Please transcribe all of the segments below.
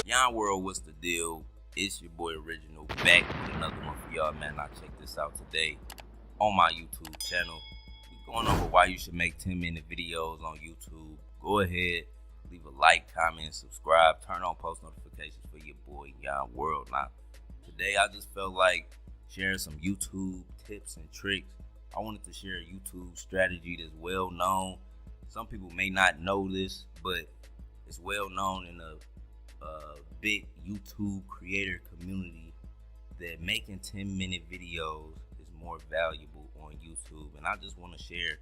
Yon World, what's the deal? It's your boy Original back with another one for y'all, man. Now check this out today on my YouTube channel. We're going over why you should make 10-minute videos on YouTube. Go ahead, leave a like, comment, subscribe, turn on post notifications for your boy Yon World. Now, today I just felt like sharing some YouTube tips and tricks. I wanted to share a YouTube strategy that's well known. Some people may not know this, but it's well known in the big YouTube creator community that making 10-minute videos is more valuable on YouTube. And I just want to share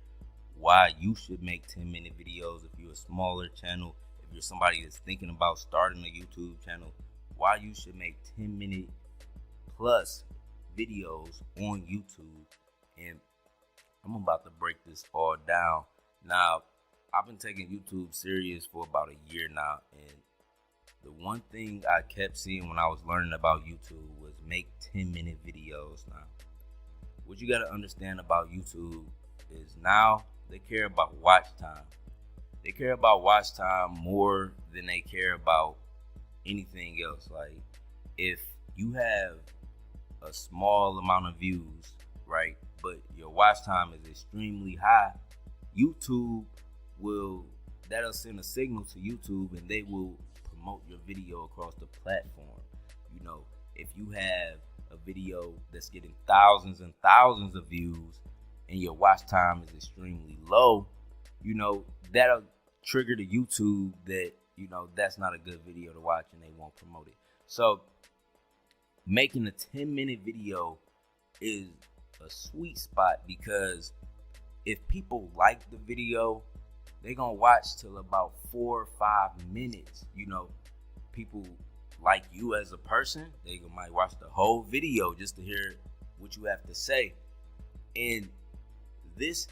why you should make 10-minute videos if you're a smaller channel, if you're somebody that's thinking about starting a YouTube channel, why you should make 10-minute plus videos on YouTube. And I'm about to break this all down. Now, I've been taking YouTube serious for about a year now, and the one thing I kept seeing when I was learning about YouTube was make 10-minute videos. Now, what you got to understand about YouTube is now they care about watch time. They care about watch time more than they care about anything else. Like, if you have a small amount of views, right, but your watch time is extremely high, that'll send a signal to YouTube, and they will promote your video across the platform. You know, if you have a video that's getting thousands and thousands of views and your watch time is extremely low, you know, that'll trigger the YouTube that, you know, that's not a good video to watch and they won't promote it. So making a 10-minute video is a sweet spot, because if people like the video, they're gonna watch till about 4 or 5 minutes. You know, people like you as a person, they might watch the whole video just to hear what you have to say. And this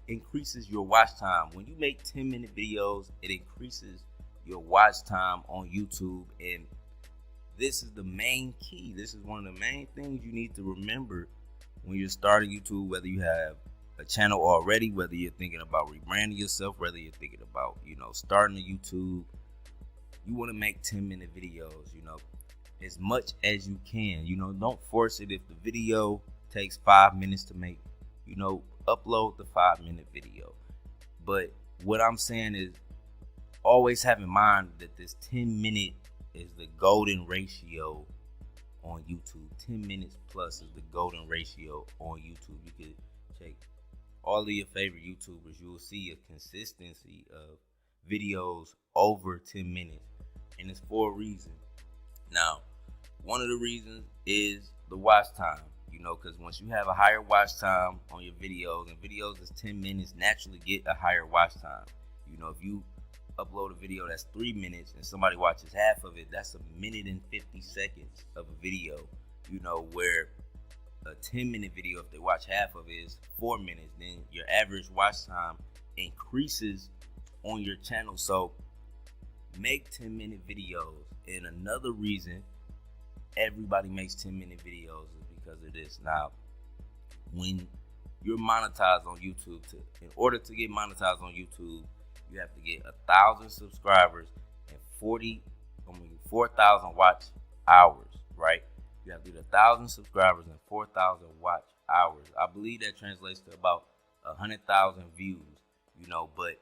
increases your watch time. When you make 10-minute videos, it increases your watch time on YouTube. And this is the main key. This is one of the main things you need to remember when you're starting YouTube, whether you have a channel already, whether you're thinking about rebranding yourself, whether you're thinking about, you know, starting a YouTube. You want to make 10-minute videos, you know, as much as you can. You know, don't force it. If the video takes 5 minutes to make, you know, upload the 5-minute video. But what I'm saying is, always have in mind that this 10-minute is the golden ratio on YouTube. 10 minutes plus is the golden ratio on YouTube. You could check all of your favorite YouTubers. You will see a consistency of videos over 10 minutes. And it's for a reason. Now, one of the reasons is the watch time. You know, because once you have a higher watch time on your videos, and videos that's 10 minutes naturally get a higher watch time. You know, if you upload a video that's 3 minutes and somebody watches half of it, that's 1 minute and 50 seconds of a video. You know, where a 10-minute video, if they watch half of it, is 4 minutes, then your average watch time increases on your channel. So make 10-minute videos. And another reason everybody makes 10-minute videos is because of this. Now, when you're monetized on YouTube, in order to get monetized on YouTube, you have to get 1,000 subscribers and 4,000 watch hours, right? You have to get 1,000 subscribers and 4,000 watch hours. I believe that translates to about 100,000 views, you know, but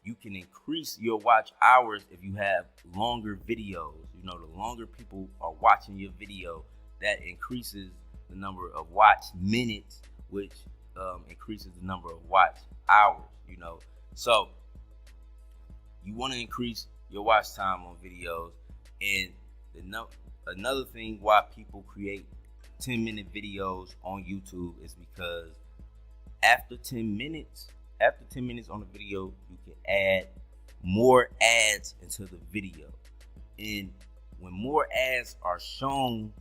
you can increase your watch hours if you have longer videos. You know, the longer people are watching your video, that increases the number of watch minutes, which increases the number of watch hours, you know. So you want to increase your watch time on videos. And another thing why people create 10-minute videos on YouTube is because after 10 minutes on the video, you can add more ads into the video. And when more ads are shown,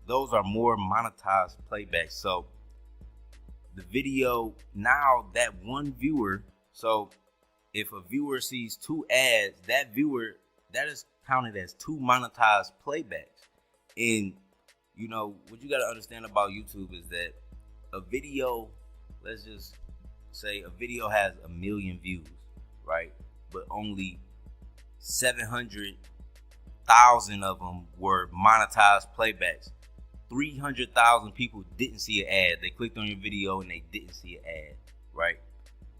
those are more monetized playbacks. So the video, now that one viewer, so if a viewer sees 2 ads, that is counted as 2 monetized playbacks. And you know, what you got to understand about YouTube is that a video, let's just say a video has 1 million views, right? But only 700 300,000 of them were monetized playbacks. 300,000 people didn't see an ad. They clicked on your video and they didn't see an ad, right?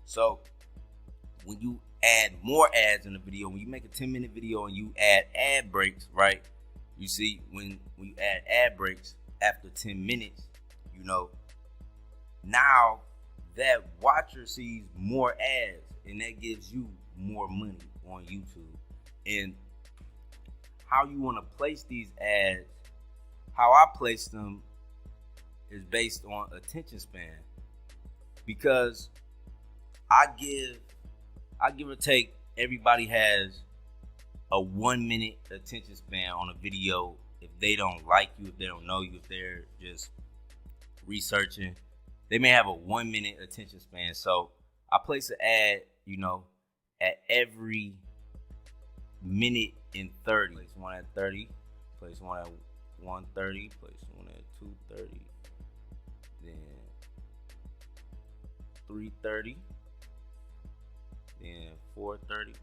So when you add more ads in the video, when you make a 10-minute video and you add ad breaks, right? You see, when you add ad breaks after 10 minutes, you know, now that watcher sees more ads and that gives you more money on YouTube. And how you want to place these ads, how I place them is based on attention span. Because I give or take, everybody has a 1 minute attention span on a video. If they don't like you, if they don't know you, if they're just researching, they may have a 1 minute attention span. So I place an ad, you know, at every minute in 30. Place one at 30, place one at 1:30, place one at 2:30, then 3:30, then 4:30,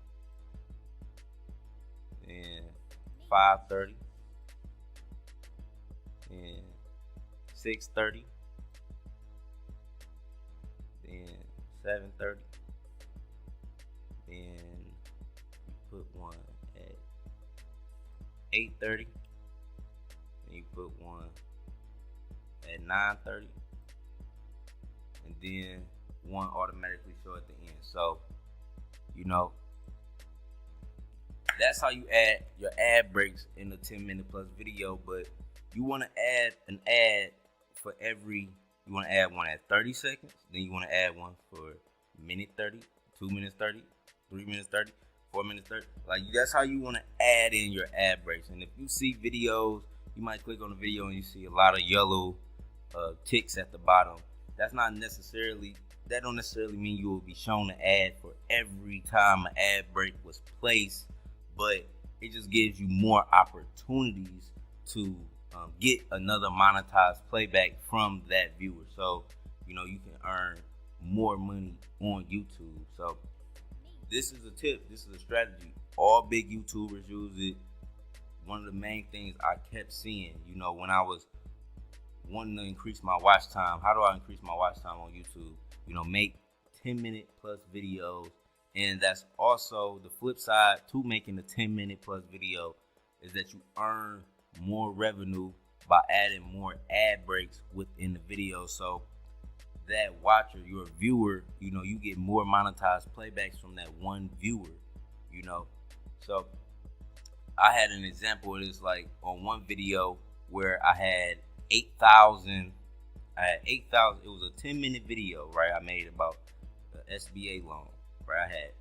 then 5:30, then 6:30, then 7:30, then you put one at 8:30, then you put one at 9:30, and then one automatically show at the end. So, you know, that's how you add your ad breaks in a 10-minute plus video. But you want to add an ad for every, you want to add one at 30 seconds, then you want to add one for minute 30, 2 minutes 30, 3 minutes 30, 4 minutes 30. Like, that's how you want to add in your ad breaks. And if you see videos, you might click on the video and you see a lot of yellow ticks at the bottom. That don't necessarily mean you will be shown an ad for every time an ad break was placed, but it just gives you more opportunities to get another monetized playback from that viewer. So, you know, you can earn more money on YouTube. So this is a tip. This is a strategy. All big YouTubers use it. One of the main things I kept seeing, you know, when I was wanting to increase my watch time. How do I increase my watch time on YouTube? You know, make 10-minute plus videos. And that's also the flip side to making a 10-minute plus video, is that you earn more revenue by adding more ad breaks within the video. So that watcher, your viewer, you know, you get more monetized playbacks from that one viewer, you know. So I had an example of this, like on one video where I had 8,000. It was a 10-minute video, right? I made about the SBA loan, right? I had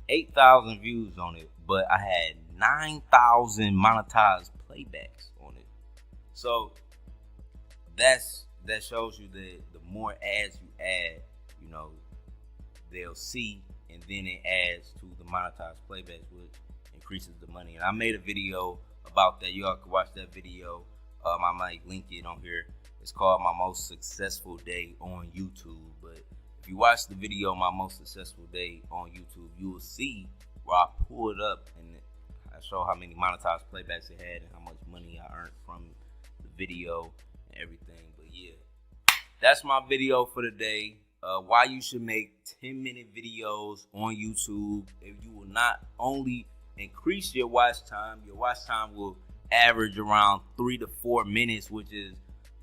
8,000 views on it, but I had 9,000 monetized playbacks on it. So that shows you that the more ads you add, you know, they'll see, and then it adds to the monetized playbacks, which increases the money. And I made a video about that. Y'all can watch that video. I might link it on here. It's called My Most Successful Day on YouTube. But if you watch the video, My Most Successful Day on YouTube, you will see where I pull it up and I show how many monetized playbacks it had and how much money I earned from the video and everything. But yeah, that's my video for today. Why you should make 10-minute videos on YouTube. If you will not only increase your watch time will average around 3 to 4 minutes, which is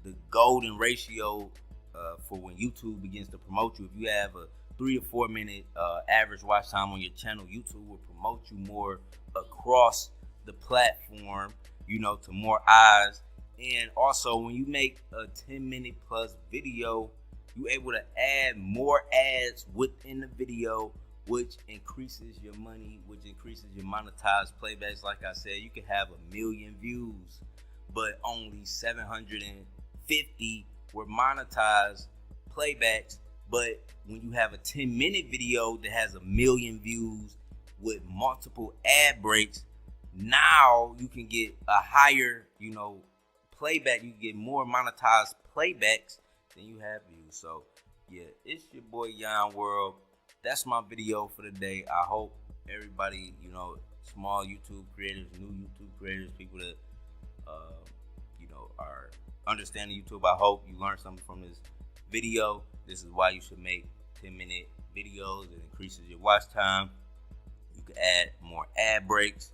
the golden ratio for when YouTube begins to promote you. If you have a 3 to 4 minute average watch time on your channel, YouTube will promote you more across the platform, you know, to more eyes. And also, when you make a 10-minute plus video, you're able to add more ads within the video, which increases your money, which increases your monetized playbacks. Like I said, you could have 1 million views, but only 750 were monetized playbacks. But when you have a 10-minute video that has 1 million views with multiple ad breaks, now you can get a higher, you know, playback. You can get more monetized playbacks than you have views. So yeah, it's your boy Yon World. That's my video for the day. I hope everybody, you know, small YouTube creators, new YouTube creators, people that are understanding YouTube. I hope you learned something from this video. This is why you should make 10-minute videos. It increases your watch time. You can add more ad breaks,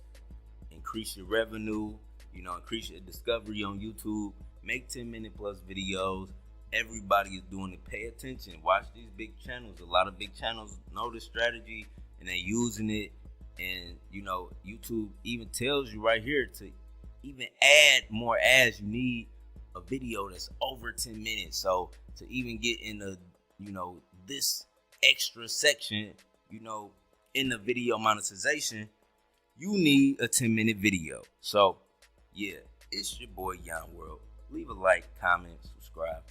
increase your revenue, increase your discovery on YouTube. Make 10-minute plus videos. Everybody is doing it. Pay attention. Watch these big channels. A lot of big channels know this strategy and they're using it. And YouTube even tells you right here to even add more ads. You need a video that's over 10 minutes. So to even get in this extra section, in the video monetization, you need a 10-minute video. So yeah, it's your boy Yon World. Leave a like, comment, subscribe.